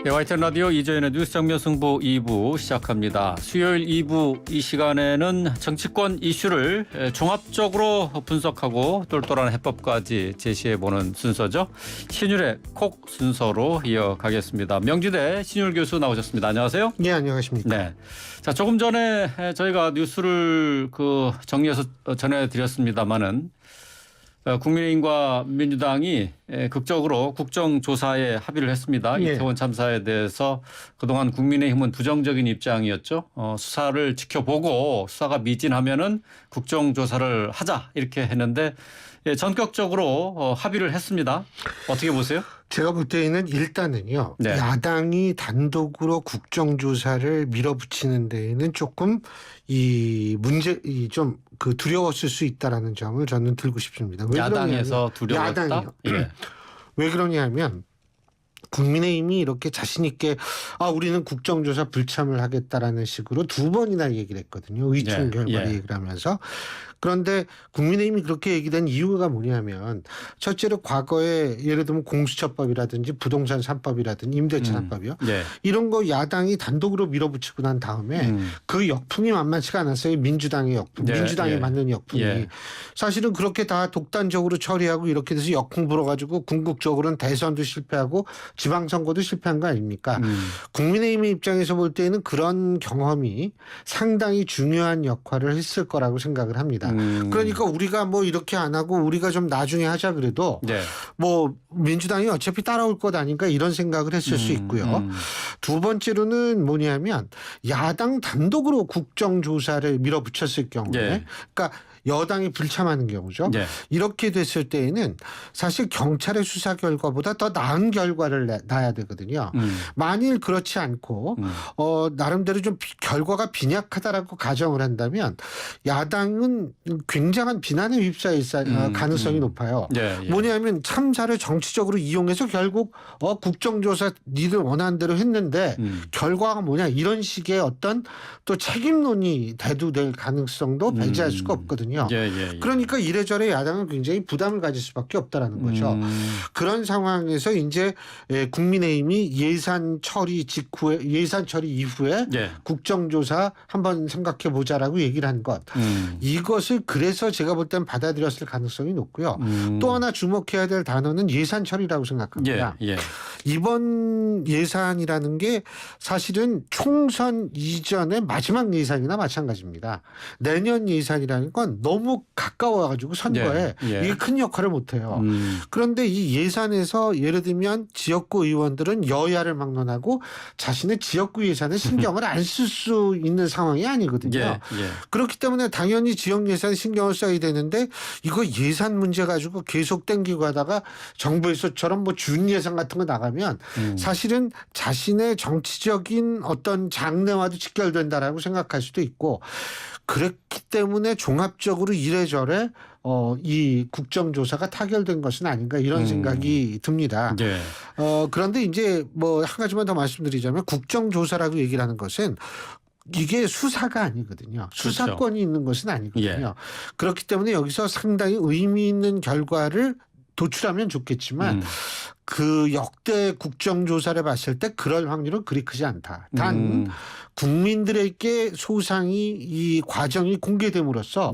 네, YTN 라디오 이재현의 뉴스 정면 승부 2부 시작합니다. 수요일 2부 이 시간에는 정치권 이슈를 종합적으로 분석하고 똘똘한 해법까지 제시해보는 순서죠. 신율의 콕 순서로 이어가겠습니다. 명지대 신율 교수 나오셨습니다. 안녕하세요. 네, 안녕하십니까. 네. 자, 조금 전에 저희가 뉴스를 정리해서 전해드렸습니다마는 국민의힘과 민주당이 극적으로 국정조사에 합의를 했습니다. 네. 이태원 참사에 대해서 그동안 국민의힘은 부정적인 입장이었죠. 수사를 지켜보고 수사가 미진하면은 국정조사를 하자 이렇게 했는데 전격적으로 합의를 했습니다. 어떻게 보세요? 제가 볼 때에는 일단은요. 네. 야당이 단독으로 국정조사를 밀어붙이는 데에는 조금 좀 두려웠을 수 있다라는 점을 저는 들고 싶습니다. 왜 야당에서 두려웠다? 야당이요. 예. 왜 그러냐면 국민의힘이 이렇게 자신 있게 우리는 국정조사 불참을 하겠다라는 식으로 두 번이나 얘기를 했거든요. 의총 결과를 얘기를 하면서. 그런데 국민의힘이 그렇게 얘기된 이유가 뭐냐면 첫째로 과거에 예를 들면 공수처법이라든지 부동산 3법이라든지 임대차 3법이요. 이런 거 야당이 단독으로 밀어붙이고 난 다음에 그 역풍이 만만치가 않았어요. 민주당의 역풍. 민주당이 맞는 역풍이. 사실은 그렇게 다 독단적으로 처리하고 이렇게 돼서 역풍 불어가지고 궁극적으로는 대선도 실패하고 지방선거도 실패한 거 아닙니까? 국민의힘의 입장에서 볼 때는 그런 경험이 상당히 중요한 역할을 했을 거라고 생각을 합니다. 그러니까 우리가 뭐 이렇게 안 하고 우리가 좀 나중에 하자 그래도 뭐 민주당이 어차피 따라올 것 아닌가 이런 생각을 했을 수 있고요. 두 번째로는 뭐냐면 야당 단독으로 국정조사를 밀어붙였을 경우에 그러니까 여당이 불참하는 경우죠. 이렇게 됐을 때에는 사실 경찰의 수사 결과보다 더 나은 결과를 놔야 되거든요. 만일 그렇지 않고 나름대로 좀 결과가 빈약하다라고 가정을 한다면 야당은 굉장한 비난에 휩싸일 가능성이 높아요. 뭐냐면 참사를 정치적으로 이용해서 결국 국정조사 니들 원하는 대로 했는데 결과가 뭐냐 이런 식의 어떤 또 책임론이 대두될 가능성도 배제할 수가 없거든요. 그러니까 이래저래 야당은 굉장히 부담을 가질 수밖에 없다라는 거죠. 그런 상황에서 이제 국민의힘이 예산 처리 이후에 국정조사 한번 생각해 보자라고 얘기를 한 것. 이것을 그래서 제가 볼 땐 받아들였을 가능성이 높고요. 또 하나 주목해야 될 단어는 예산 처리라고 생각합니다. 이번 예산이라는 게 사실은 총선 이전의 마지막 예산이나 마찬가지입니다. 내년 예산이라는 건 너무 가까워가지고 선거에 이게 큰 역할을 못해요. 그런데 이 예산에서 예를 들면 지역구 의원들은 여야를 막론하고 자신의 지역구 예산에 신경을 안 쓸 수 있는 상황이 아니거든요. 그렇기 때문에 당연히 지역 예산에 신경을 써야 되는데 이거 예산 문제 가지고 계속 땡기고 하다가 정부에서처럼 뭐 준 예산 같은 거 나가면 사실은 자신의 정치적인 어떤 장래와도 직결된다라고 생각할 수도 있고 그렇기 때문에 종합적으로 이래저래 이 국정조사가 타결된 것은 아닌가 이런 생각이 듭니다. 그런데 이제 뭐 한 가지만 더 말씀드리자면 국정조사라고 얘기를 하는 것은 이게 수사가 아니거든요. 수사권이 있는 것은 아니거든요. 그렇기 때문에 여기서 상당히 의미 있는 결과를 도출하면 좋겠지만 그 역대 국정조사를 봤을 때 그럴 확률은 그리 크지 않다. 단 국민들에게 소상히 이 과정이 공개됨으로써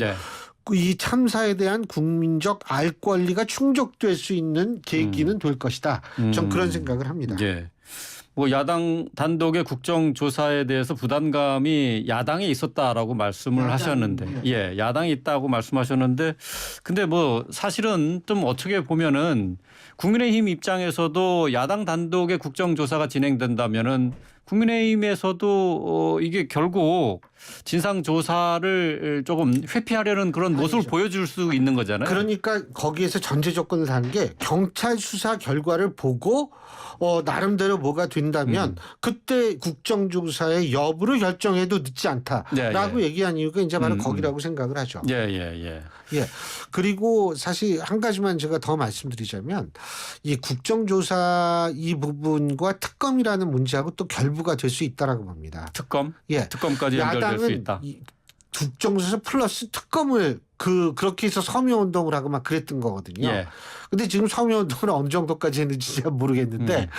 이 참사에 대한 국민적 알 권리가 충족될 수 있는 계기는 될 것이다. 전 그런 생각을 합니다. 뭐 야당 단독의 국정조사에 대해서 부담감이 야당에 있었다라고 말씀을 하셨는데 야당이 있다고 말씀하셨는데 근데 뭐 사실은 좀 어떻게 보면은 국민의힘 입장에서도 야당 단독의 국정조사가 진행된다면은 국민의힘에서도 이게 결국 진상조사를 조금 회피하려는 그런 모습을 보여줄 수 있는 거잖아요. 그러니까 거기에서 전제 조건을 다는 게 경찰 수사 결과를 보고 나름대로 뭐가 된다면 그때 국정조사의 여부를 결정해도 늦지 않다라고 얘기한 이유가 이제 바로 거기라고 생각을 하죠. 그리고 사실 한 가지만 제가 더 말씀드리자면 이 국정조사 이 부분과 특검이라는 문제하고 또 결부가 될 수 있다라고 봅니다. 특검? 특검까지 연결될 수 있다. 국정조사 플러스 특검을 그렇게 해서 섬유운동을 하고 막 그랬던 거거든요. 예. 근데 지금 섬유운동을 어느 정도까지 했는지 잘 모르겠는데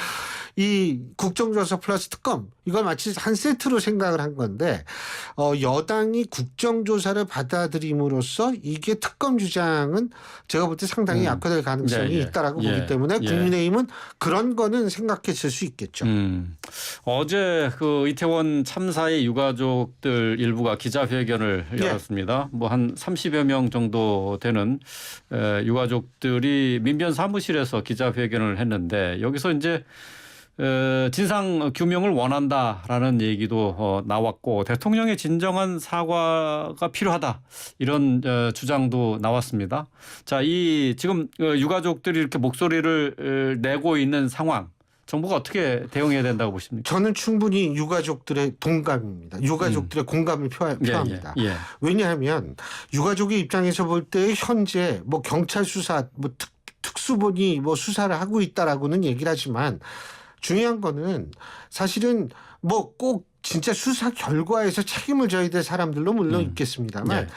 이 국정조사 플러스 특검 이걸 마치 한 세트로 생각을 한 건데 여당이 국정조사를 받아들임으로써 이게 특검 주장은 제가 볼 때 상당히 약화될 가능성이 있다라고 보기 때문에 국민의힘은 그런 거는 생각했을 수 있겠죠. 어제 그 이태원 참사의 유가족들 일부가 기자회견을 열었습니다. 뭐 한 30여 명 정도 되는 유가족들이 민변 사무실에서 기자회견을 했는데 여기서 이제 진상 규명을 원한다라는 얘기도 나왔고 대통령의 진정한 사과가 필요하다 이런 주장도 나왔습니다. 자, 이 지금 유가족들이 이렇게 목소리를 내고 있는 상황 정부가 어떻게 대응해야 된다고 보십니까? 저는 충분히 유가족들의 동감입니다. 유가족들의 공감을 표합니다. 왜냐하면 유가족의 입장에서 볼 때 현재 뭐 경찰 수사, 뭐 특수본이 뭐 수사를 하고 있다라고는 얘기를 하지만 중요한 거는 사실은 뭐 꼭 진짜 수사 결과에서 책임을 져야 될 사람들도 물론 있겠습니다만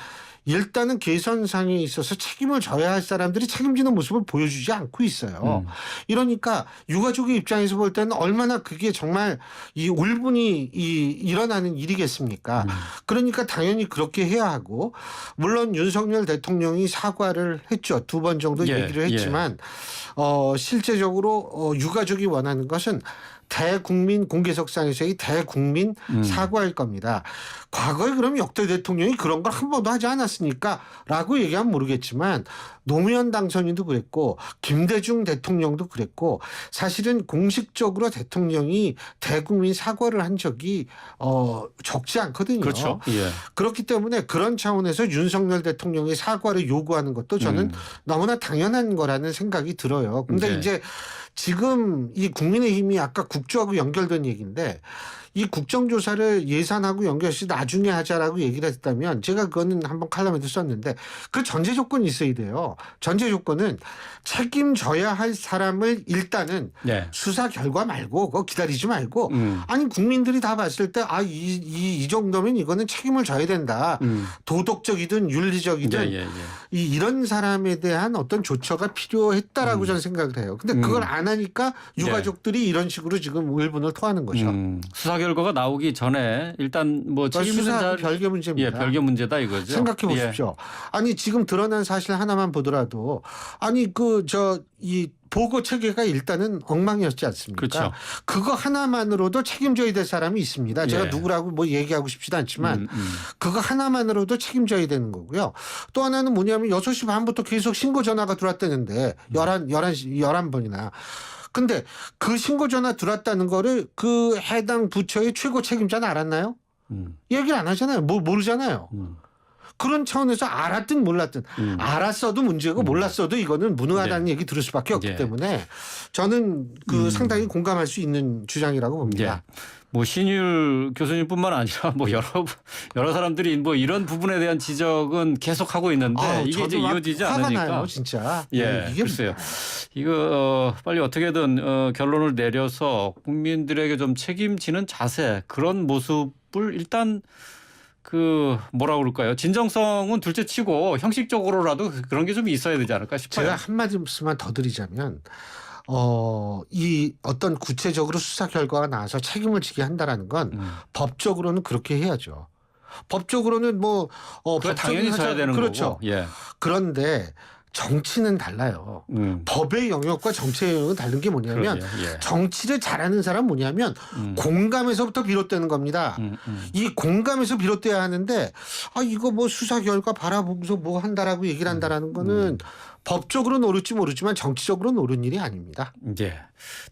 일단은 개선상에 있어서 책임을 져야 할 사람들이 책임지는 모습을 보여주지 않고 있어요. 이러니까 유가족의 입장에서 볼 때는 얼마나 그게 정말 이 울분이 일어나는 일이겠습니까? 그러니까 당연히 그렇게 해야 하고 물론 윤석열 대통령이 사과를 했죠. 2번 정도 얘기를 했지만 실제적으로 유가족이 원하는 것은 대국민 공개석상에서의 대국민 사과일 겁니다. 과거에 그럼 역대 대통령이 그런 걸 한 번도 하지 않았으니까 라고 얘기하면 모르겠지만 노무현 당선인도 그랬고 김대중 대통령도 그랬고 사실은 공식적으로 대통령이 대국민 사과를 한 적이 적지 않거든요. 그렇죠. 그렇기 때문에 그런 차원에서 윤석열 대통령의 사과를 요구하는 것도 저는 너무나 당연한 거라는 생각이 들어요. 근데 이제 지금 이 국민의힘이 아까 국조하고 연결된 얘기인데 이 국정조사를 예산하고 연결해서 나중에 하자라고 얘기를 했다면 제가 그거는 한번 칼럼에도 썼는데 그 전제 조건이 있어야 돼요. 전제 조건은 책임져야 할 사람을 일단은 수사 결과 말고 그거 기다리지 말고 아니 국민들이 다 봤을 때 이 정도면 이거는 책임을 져야 된다. 도덕적이든 윤리적이든 이런 사람에 대한 어떤 조처가 필요했다라고 저는 생각을 해요. 근데 그걸 안 하니까 유가족들이 이런 식으로 지금 울분을 토하는 거죠. 수사 결과가 나오기 전에 일단 뭐 수사 별개 문제입니다. 별개 문제다 이거죠. 생각해 보십시오. 아니 지금 드러난 사실 하나만 보더라도 아니 이 보고 체계가 일단은 엉망이었지 않습니까? 그렇죠. 그거 하나만으로도 책임져야 될 사람이 있습니다. 제가 누구라고 뭐 얘기하고 싶지도 않지만 그거 하나만으로도 책임져야 되는 거고요. 또 하나는 뭐냐면 6시 반부터 계속 신고 전화가 들어왔다는데 11번이나. 근데 그 신고 전화 들어왔다는 거를 그 해당 부처의 최고 책임자는 알았나요? 얘기를 안 하잖아요. 모르잖아요. 그런 차원에서 알았든 몰랐든 알았어도 문제고 몰랐어도 이거는 무능하다는 얘기 들을 수밖에 없기 때문에 저는 상당히 공감할 수 있는 주장이라고 봅니다. 뭐 신율 교수님뿐만 아니라 뭐 여러 사람들이 뭐 이런 부분에 대한 지적은 계속 하고 있는데 이게 이제 이어지지 않으니까 화가 나요, 진짜. 이게 글쎄요. 이거 빨리 어떻게든 결론을 내려서 국민들에게 좀 책임지는 자세 그런 모습을 일단 뭐라 그럴까요? 진정성은 둘째치고 형식적으로라도 그런 게 좀 있어야 되지 않을까 싶어요. 제가 한마디만 더 드리자면 이 어떤 구체적으로 수사 결과가 나와서 책임을 지게 한다라는 건 법적으로는 그렇게 해야죠. 법적으로는 당연히 져야 되는 그렇죠. 거고. 그런데 정치는 달라요. 법의 영역과 정치의 영역은 다른 게 뭐냐면 정치를 잘하는 사람은 뭐냐면 공감에서부터 비롯되는 겁니다. 이 공감에서 비롯돼야 하는데 이거 뭐 수사 결과 바라보고서 뭐 한다라고 얘기를 한다라는 거는 법적으로는 옳을지 모르지만 정치적으로는 옳은 일이 아닙니다.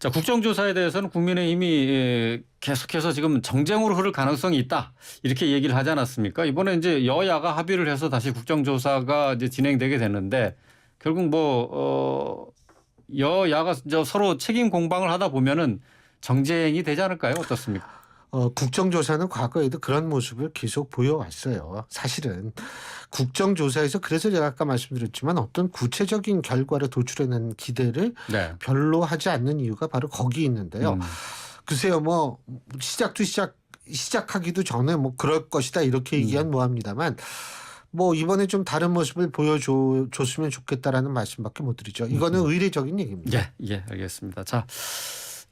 자, 국정조사에 대해서는 국민의힘이 계속해서 지금 정쟁으로 흐를 가능성이 있다 이렇게 얘기를 하지 않았습니까? 이번에 이제 여야가 합의를 해서 다시 국정조사가 이제 진행되게 됐는데 결국 여야가 서로 책임 공방을 하다 보면은 정쟁이 되지 않을까요? 어떻습니까? 국정조사는 과거에도 그런 모습을 계속 보여왔어요. 사실은 국정조사에서 그래서 제가 아까 말씀드렸지만 어떤 구체적인 결과를 도출해내는 기대를 별로 하지 않는 이유가 바로 거기 있는데요. 글쎄요, 뭐 시작하기도 전에 뭐 그럴 것이다 이렇게 얘기한 뭐합니다만 뭐 이번에 좀 다른 모습을 보여줬으면 좋겠다라는 말씀밖에 못 드리죠. 이거는 의례적인 얘기입니다. 예, 알겠습니다. 자,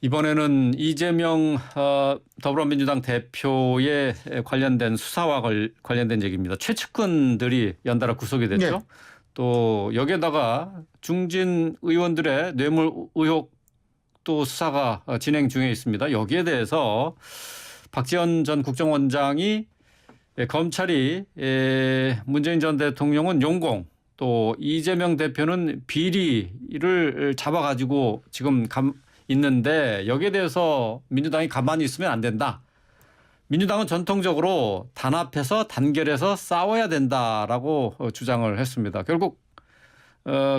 이번에는 이재명 더불어민주당 대표에 관련된 수사와 관련된 얘기입니다. 최측근들이 연달아 구속이 됐죠. 네. 또 여기에다가 중진 의원들의 뇌물 의혹 또 수사가 진행 중에 있습니다. 여기에 대해서 박지원 전 국정원장이 검찰이 문재인 전 대통령은 용공 또 이재명 대표는 비리를 잡아가지고 지금 있는데 여기에 대해서 민주당이 가만히 있으면 안 된다. 민주당은 전통적으로 단합해서 단결해서 싸워야 된다라고 주장을 했습니다. 결국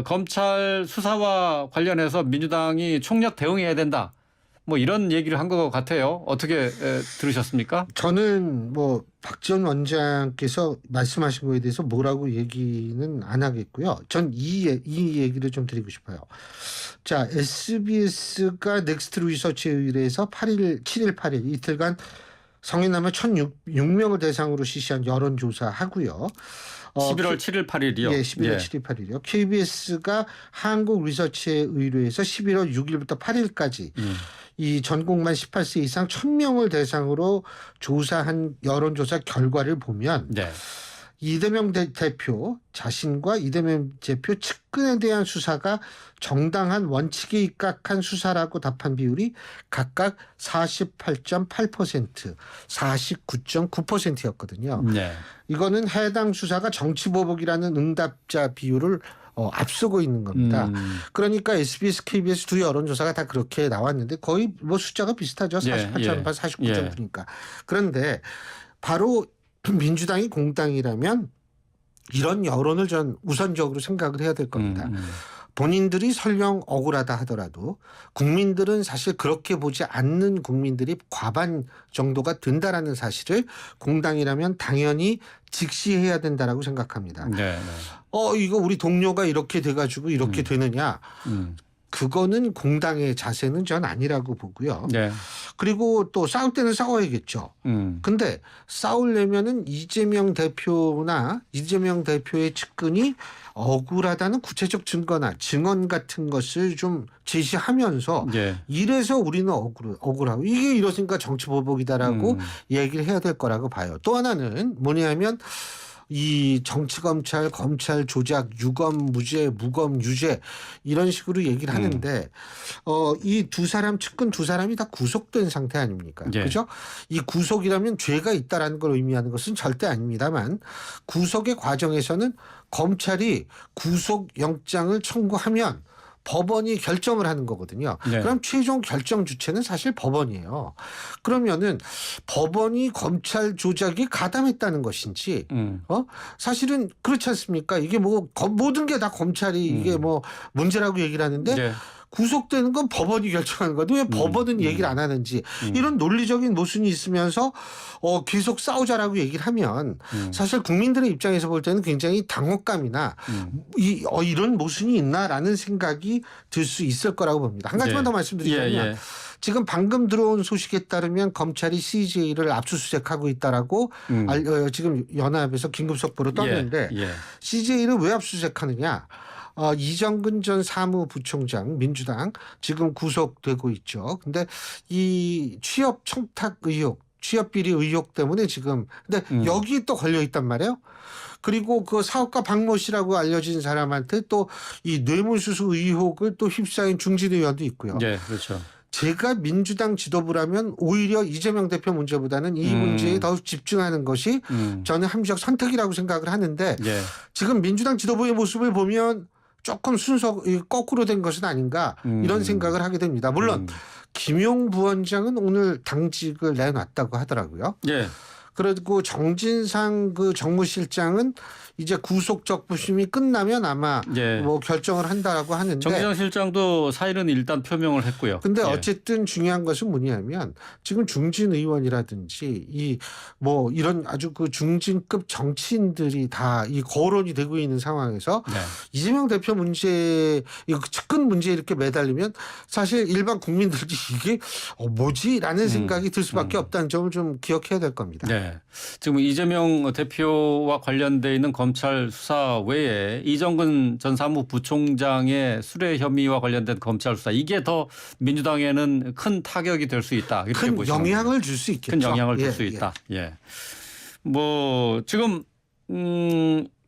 검찰 수사와 관련해서 민주당이 총력 대응해야 된다. 뭐 이런 얘기를 한 것 같아요. 어떻게 들으셨습니까? 저는 뭐 박지원 원장께서 말씀하신 거에 대해서 뭐라고 얘기는 안 하겠고요. 전 이 얘기를 좀 드리고 싶어요. 자, SBS가 넥스트 리서치에 의뢰해서 7일, 8일 이틀간 성인남녀 1,006명을 대상으로 실시한 여론조사 하고요. 11월 7일, 8일이요. 예, 11월 7일, 8일이요. KBS가 한국 리서치에 의뢰해서 11월 6일부터 8일까지 이 전국만 18세 이상 1,000명을 대상으로 조사한 여론조사 결과를 보면 이재명 대표 자신과 이재명 대표 측근에 대한 수사가 정당한 원칙에 입각한 수사라고 답한 비율이 각각 48.8%, 49.9%였거든요. 이거는 해당 수사가 정치보복이라는 응답자 비율을 앞서고 있는 겁니다. 그러니까 SBS, KBS 두 여론조사가 다 그렇게 나왔는데 거의 뭐 숫자가 비슷하죠. 48.8, 49.9니까. 그런데 바로 민주당이 공당이라면 이런 여론을 전 우선적으로 생각을 해야 될 겁니다. 본인들이 설령 억울하다 하더라도 국민들은 사실 그렇게 보지 않는 국민들이 과반 정도가 된다라는 사실을 공당이라면 당연히 직시해야 된다라고 생각합니다. 이거 우리 동료가 이렇게 돼가지고 이렇게 되느냐. 그거는 공당의 자세는 전 아니라고 보고요. 그리고 또 싸울 때는 싸워야겠죠. 근데 싸우려면은 이재명 대표나 이재명 대표의 측근이 억울하다는 구체적 증거나 증언 같은 것을 좀 제시하면서 이래서 우리는 억울하고 이게 이러니까 정치보복이다라고 얘기를 해야 될 거라고 봐요. 또 하나는 뭐냐면 이 정치검찰, 검찰 조작, 유검 무죄, 무검 유죄 이런 식으로 얘기를 하는데 이 두 사람 측근 두 사람이 다 구속된 상태 아닙니까? 그죠? 이 구속이라면 죄가 있다라는 걸 의미하는 것은 절대 아닙니다만 구속의 과정에서는 검찰이 구속영장을 청구하면 법원이 결정을 하는 거거든요. 그럼 최종 결정 주체는 사실 법원이에요. 그러면은 법원이 검찰 조작에 가담했다는 것인지, 사실은 그렇지 않습니까? 이게 뭐 모든 게 다 검찰이 이게 뭐 문제라고 얘기를 하는데 구속되는 건 법원이 결정하는 건데 왜 법원은 얘기를 안 하는지 이런 논리적인 모순이 있으면서 계속 싸우자라고 얘기를 하면 사실 국민들의 입장에서 볼 때는 굉장히 당혹감이나 이런 모순이 있나라는 생각이 들 수 있을 거라고 봅니다. 한 가지만 더 말씀드리자면 지금 방금 들어온 소식에 따르면 검찰이 CJ를 압수수색하고 있다라고 지금 연합에서 긴급속보로 떴는데 CJ를 왜 압수수색하느냐. 이정근 전 사무부총장 민주당 지금 구속되고 있죠. 근데 이 취업 청탁 의혹, 취업 비리 의혹 때문에 지금 근데 여기 또 걸려 있단 말이에요. 그리고 그 사업가 박모 씨라고 알려진 사람한테 또 이 뇌물수수 의혹을 또 휩싸인 중진 의원도 있고요. 그렇죠. 제가 민주당 지도부라면 오히려 이재명 대표 문제보다는 이 문제에 더 집중하는 것이 저는 합리적 선택이라고 생각을 하는데 지금 민주당 지도부의 모습을 보면 조금 순서 거꾸로 된 것은 아닌가 이런 생각을 하게 됩니다. 물론 김용 부원장은 오늘 당직을 내놨다고 하더라고요. 그리고 정진상 그 정무실장은 이제 구속 적부심이 끝나면 아마 뭐 결정을 한다라고 하는데 정진상 실장도 사실은 일단 표명을 했고요. 근데 어쨌든 중요한 것은 뭐냐면 지금 중진 의원이라든지 이 뭐 이런 아주 그 중진급 정치인들이 다 이 거론이 되고 있는 상황에서 이재명 대표 문제, 이 측근 문제에 이렇게 매달리면 사실 일반 국민들이 이게 뭐지라는 생각이 들 수밖에 없다는 점을 좀 기억해야 될 겁니다. 예. 지금 이재명 대표와 관련돼 있는 검찰 수사 외에 이정근 전 사무부총장의 수뢰 혐의와 관련된 검찰 수사 이게 더 민주당에는 큰 타격이 될 수 있다. 이렇게 큰 보시는 영향을 줄 수 있겠죠. 큰 영향을 줄 수 있다. 예. 뭐 지금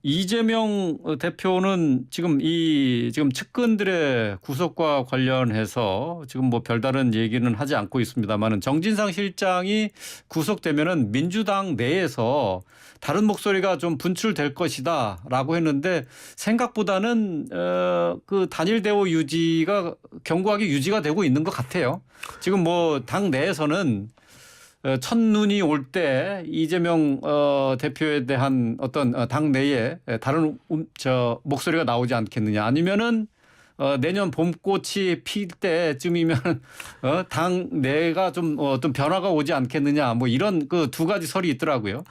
이재명 대표는 지금 지금 측근들의 구속과 관련해서 지금 뭐 별다른 얘기는 하지 않고 있습니다만은 정진상 실장이 구속되면은 민주당 내에서 다른 목소리가 좀 분출될 것이다라고 했는데 생각보다는 그 단일 대우 유지가 견고하게 유지가 되고 있는 것 같아요. 지금 뭐 당 내에서는 첫눈이 올 때 이재명 대표에 대한 어떤 당 내에 다른 목소리가 나오지 않겠느냐 아니면은 내년 봄꽃이 필 때쯤이면 당 내가 좀 어떤 변화가 오지 않겠느냐 뭐 이런 그 두 가지 설이 있더라고요.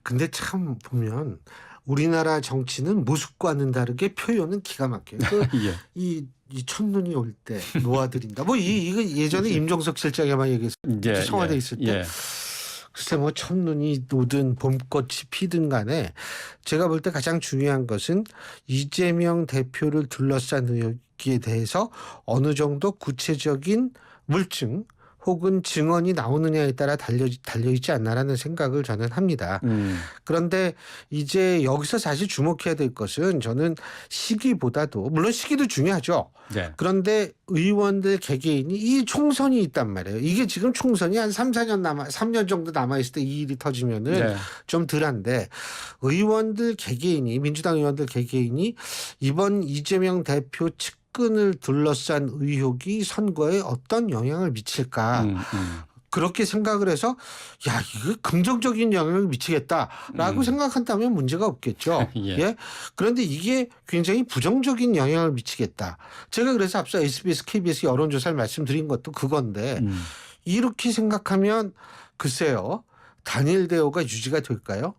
근데 참 보면 우리나라 정치는 모습과는 다르게 표현은 기가 막혀요. 예. 이 첫눈이 올 때 놓아드린다. 뭐 이거 예전에 임종석 실장이 막 얘기했어요. 청와대 있을 때. 예. 글쎄 뭐 첫눈이 오든 봄꽃이 피든 간에 제가 볼 때 가장 중요한 것은 이재명 대표를 둘러싼 의혹에 대해서 어느 정도 구체적인 물증 혹은 증언이 나오느냐에 따라 달려있지 않나라는 생각을 저는 합니다. 그런데 이제 여기서 사실 주목해야 될 것은 저는 시기보다도 물론 시기도 중요하죠. 네. 그런데 의원들 개개인이 이 총선이 있단 말이에요. 이게 지금 총선이 한 3년 정도 남아있을 때 이 일이 터지면은 네. 좀 덜한데 의원들 개개인이 민주당 의원들 개개인이 이번 이재명 대표 측근을 둘러싼 의혹이 선거에 어떤 영향을 미칠까 그렇게 생각을 해서 야 이거 긍정적인 영향을 미치겠다라고 생각한다면 문제가 없겠죠. 예. 예. 그런데 이게 굉장히 부정적인 영향을 미치겠다. 제가 그래서 앞서 SBS, KBS 여론조사를 말씀드린 것도 그건데 이렇게 생각하면 글쎄요. 단일 대우가 유지가 될까요?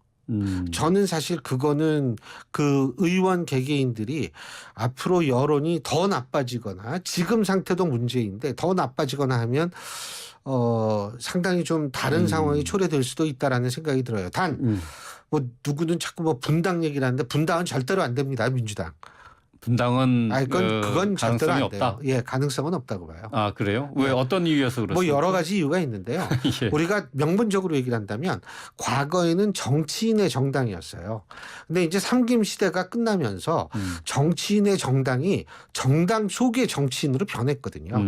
저는 사실 그거는 그 의원 개개인들이 앞으로 여론이 더 나빠지거나 지금 상태도 문제인데 더 나빠지거나 하면 상당히 좀 다른 상황이 초래될 수도 있다라는 생각이 들어요. 단 뭐 누구는 자꾸 뭐 분당 얘기를 하는데 분당은 절대로 안 됩니다. 민주당. 분당은 그건 절대로 가능성이 안 없다. 돼요. 예, 가능성은 없다고 봐요. 아 그래요? 왜 어떤 이유에서 그렇습니까? 뭐 여러 가지 이유가 있는데요. 예. 우리가 명분적으로 얘기를 한다면 과거에는 정치인의 정당이었어요. 근데 이제 삼김 시대가 끝나면서 정치인의 정당이 정당 속의 정치인으로 변했거든요.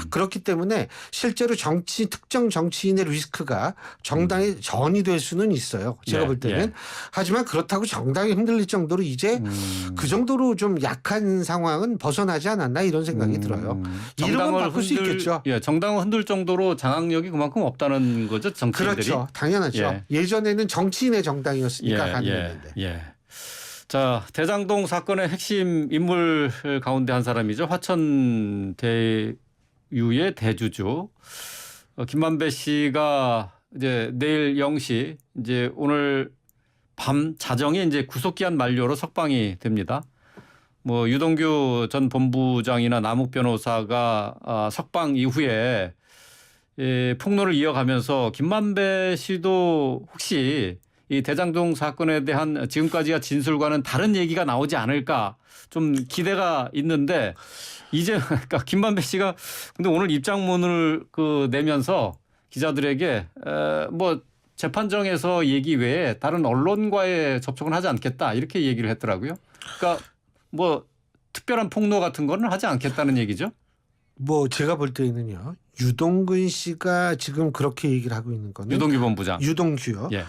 그렇기 때문에 실제로 특정 정치인의 리스크가 정당에 전이 될 수는 있어요. 제가 예, 볼 때는. 예. 하지만 그렇다고 정당이 흔들릴 정도로 이제 그 정도로 좀 약한 상황은 벗어나지 않았나 이런 생각이 들어요. 이름은 바꿀 수 있겠죠. 예, 정당을 흔들 정도로 장악력이 그만큼 없다는 거죠, 정치인들이. 그렇죠. 당연하죠. 예전에는 정치인의 정당이었으니까 가능했는데. 예. 자, 대장동 사건의 핵심 인물 가운데 한 사람이죠. 화천대유의 대주주 김만배 씨가 이제 내일 0시 이제 오늘 밤 자정에 이제 구속기한 만료로 석방이 됩니다. 뭐 유동규 전 본부장이나 남욱 변호사가 석방 이후에 폭로를 이어가면서 김만배 씨도 혹시 이 대장동 사건에 대한 지금까지의 진술과는 다른 얘기가 나오지 않을까 좀 기대가 있는데 이제 그러니까 김만배 씨가 근데 오늘 입장문을 내면서 기자들에게 뭐 재판정에서 얘기 외에 다른 언론과의 접촉은 하지 않겠다 이렇게 얘기를 했더라고요. 그러니까 뭐 특별한 폭로 같은 거는 하지 않겠다는 얘기죠. 뭐 제가 볼 때는요. 유동근 씨가 지금 그렇게 얘기를 하고 있는 거는 유동규 본부장. 유동규요. 예.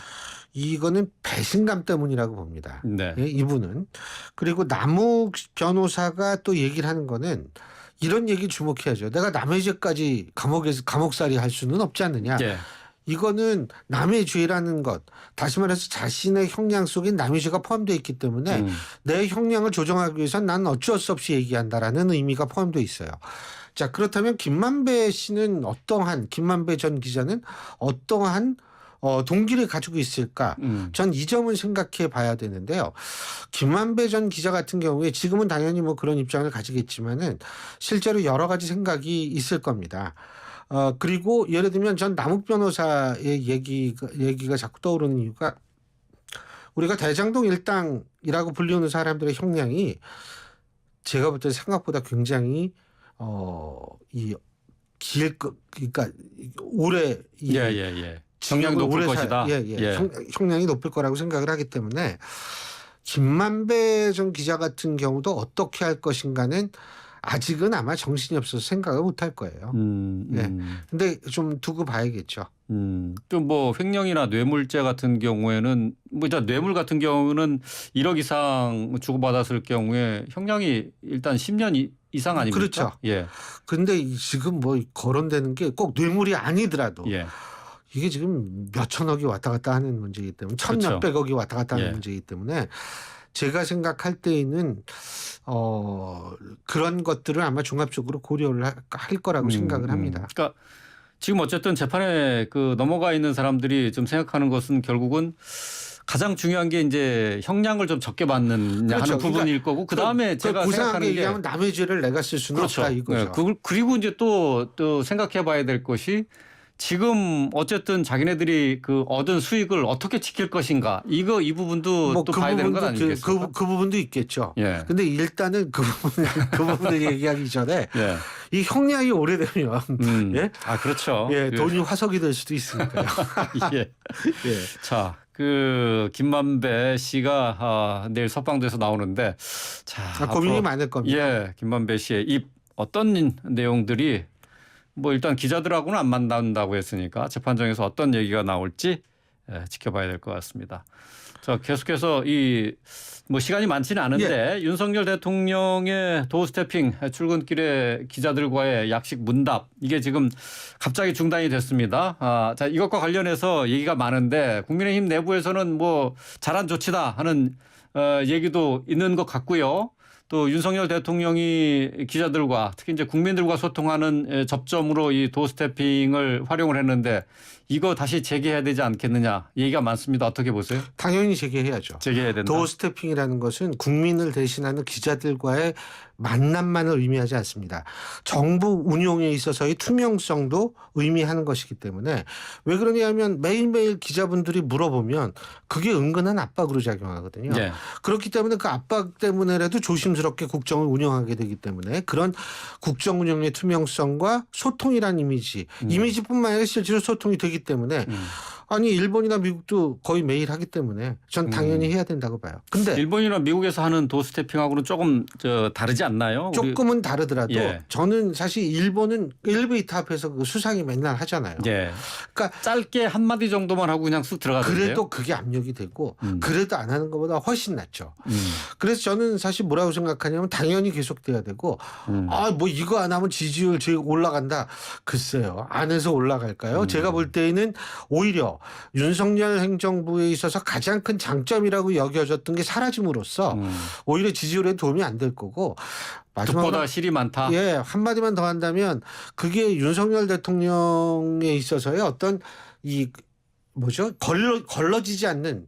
이거는 배신감 때문이라고 봅니다. 네. 예, 이분은. 그리고 남욱 변호사가 또 얘기를 하는 거는 이런 얘기 주목해야죠. 내가 남의 죄까지 감옥살이 할 수는 없지 않느냐. 예. 이거는 남의 죄라는 것, 다시 말해서 자신의 형량 속에 남의 죄가 포함되어 있기 때문에 내 형량을 조정하기 위해서 나는 어쩔 수 없이 얘기한다라는 의미가 포함되어 있어요. 자, 그렇다면 김만배 전 기자는 어떠한 동기를 가지고 있을까? 전 이 점을 생각해 봐야 되는데요. 김만배 전 기자 같은 경우에 지금은 당연히 뭐 그런 입장을 가지겠지만은 실제로 여러 가지 생각이 있을 겁니다. 그리고 예를 들면 전 남욱 변호사의 얘기가 자꾸 떠오르는 이유가 우리가 대장동 일당이라고 불리는 사람들의 형량이 제가 볼 때 생각보다 굉장히 그러니까 오래 형량이 높을 것이다. 형량이 높을 거라고 생각을 하기 때문에 김만배 전 기자 같은 경우도 어떻게 할 것인가는 아직은 아마 정신이 없어서 생각을 못 할 거예요. 근데 좀 두고 봐야겠죠. 또 뭐 횡령이나 뇌물죄 같은 경우에는 뭐 일단 뇌물 같은 경우는 1억 이상 주고받았을 경우에 형량이 일단 10년 이상 아닙니까? 그렇죠. 예. 근데 지금 뭐 거론되는 게 꼭 뇌물이 아니더라도 예. 이게 지금 몇천억이 왔다 갔다 하는 문제이기 때문에 천몇백억이 왔다 갔다 하는 문제이기 때문에 제가 생각할 때에는 그런 것들을 아마 종합적으로 고려를 할 거라고 생각을 합니다. 그러니까 지금 어쨌든 재판에 넘어가 있는 사람들이 좀 생각하는 것은 결국은 가장 중요한 게 이제 형량을 좀 적게 받느냐 하는 부분일 거고 그 다음에 제가 생각하는 게 얘기하면 남의 죄를 내가 쓸 수는 없다 이거죠. 그리고 이제 또 생각해봐야 될 것이 지금 어쨌든 자기네들이 얻은 수익을 어떻게 지킬 것인가 이 부분도 또 봐야 되는 건 아니겠습니까? 그 부분도 있겠죠. 예. 근데 일단은 그 부분을 얘기하기 전에 이 형량이 오래되면 그렇죠. 돈이 화석이 될 수도 있으니까요. 자, 김만배 씨가 내일 석방돼서 나오는데 자, 고민이 많을 겁니다. 김만배 씨의 입 어떤 내용들이 뭐 일단 기자들하고는 안 만난다고 했으니까 재판정에서 어떤 얘기가 나올지 지켜봐야 될 것 같습니다. 자, 계속해서 뭐 시간이 많지는 않은데 윤석열 대통령의 도어 스태핑 출근길에 기자들과의 약식 문답 이게 지금 갑자기 중단이 됐습니다. 자, 이것과 관련해서 얘기가 많은데 국민의힘 내부에서는 뭐 잘한 조치다 하는 얘기도 있는 것 같고요. 또 윤석열 대통령이 기자들과 특히 이제 국민들과 소통하는 접점으로 이 도어 스태핑을 활용을 했는데 이거 다시 재개해야 되지 않겠느냐 얘기가 많습니다. 어떻게 보세요? 당연히 재개해야죠. 재개해야 된다. 도어 스태핑이라는 것은 국민을 대신하는 기자들과의 만남만을 의미하지 않습니다. 정부 운용에 있어서의 투명성도 의미하는 것이기 때문에 왜 그러냐면 매일매일 기자분들이 물어보면 그게 은근한 압박으로 작용하거든요. 그렇기 때문에 그 압박 때문에라도 조심스럽게 국정을 운영하게 되기 때문에 그런 국정 운영의 투명성과 소통이라는 이미지뿐만 아니라 실제로 소통이 되기 때문에 아니 일본이나 미국도 거의 매일 하기 때문에 전 당연히 해야 된다고 봐요. 근데 일본이나 미국에서 하는 도어 스태핑하고는 조금 다르지 않나요? 조금은 다르더라도 저는 사실 일본은 엘리베이터 앞에서 수상이 맨날 하잖아요. 그러니까 짧게 한마디 정도만 하고 그냥 쑥 들어가던데요. 그래도 그게 압력이 되고 그래도 안 하는 것보다 훨씬 낫죠. 그래서 저는 사실 뭐라고 생각하냐면 당연히 계속돼야 되고 뭐 이거 안 하면 지지율 올라간다. 글쎄요. 안 해서 올라갈까요? 제가 볼 때에는 오히려 윤석열 행정부에 있어서 가장 큰 장점이라고 여겨졌던 게 사라짐으로써 오히려 지지율에 도움이 안 될 거고 득보다 실이 많다. 한마디만 더 한다면 그게 윤석열 대통령에 있어서의 어떤 걸러지지 않는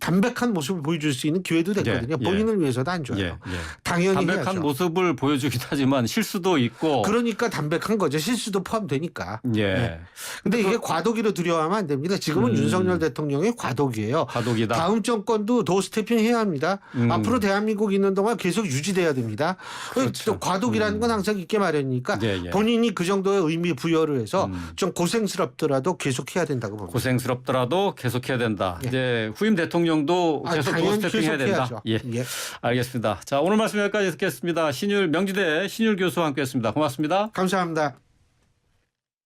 담백한 모습을 보여줄 수 있는 기회도 됐거든요. 본인을 위해서도 안 좋아요. 당연히 담백한 해야죠. 모습을 보여주기도 하지만 실수도 있고. 그러니까 담백한 거죠. 실수도 포함되니까. 근데 이게 과도기로 두려워하면 안 됩니다. 지금은 윤석열 대통령의 과도기예요. 과도기다. 다음 정권도 도어 스태핑 해야 합니다. 앞으로 대한민국 있는 동안 계속 유지돼야 됩니다. 또 과도기라는 건 항상 있게 마련이니까 본인이 그 정도의 의미 부여를 해서 좀 고생스럽더라도 계속 해야 된다고 봅니다. 고생스럽더라도 계속해야 된다. 이제 후임 대통령도 계속 도어 스태핑 해야 된다. 알겠습니다. 자, 오늘 말씀 여기까지 듣겠습니다. 명지대 신율 교수와 함께했습니다. 고맙습니다. 감사합니다.